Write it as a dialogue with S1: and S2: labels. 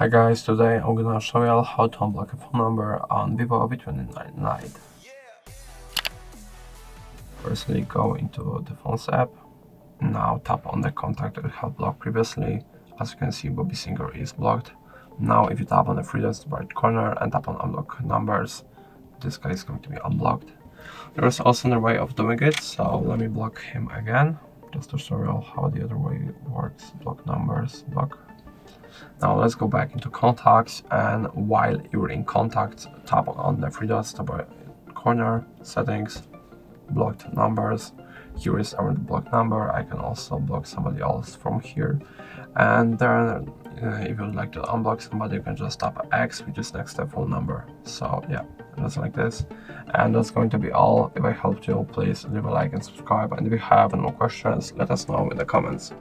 S1: Hi guys, today I'm gonna show you how to unblock a phone number on Vivo V29 Lite. Firstly, go into the phones app. Now tap on the contact that we have blocked previously. As you can see, Bobby Singer is blocked. Now if you tap on the three dots in the right corner and tap on unblock numbers, this guy is going to be unblocked. There is also another way of doing it, so let me block him again. Just to show you how the other way works. Block numbers, block. Now let's go back into contacts, and while you're in contacts, tap on the three dots to the right corner, settings, blocked numbers. Here is our blocked number. I can also block somebody else from here. And then if you'd like to unblock somebody, you can just tap X, which is next to the phone number. So yeah, just like this. And that's going to be all. If I helped you, please leave a like and subscribe. And if you have any more questions, let us know in the comments.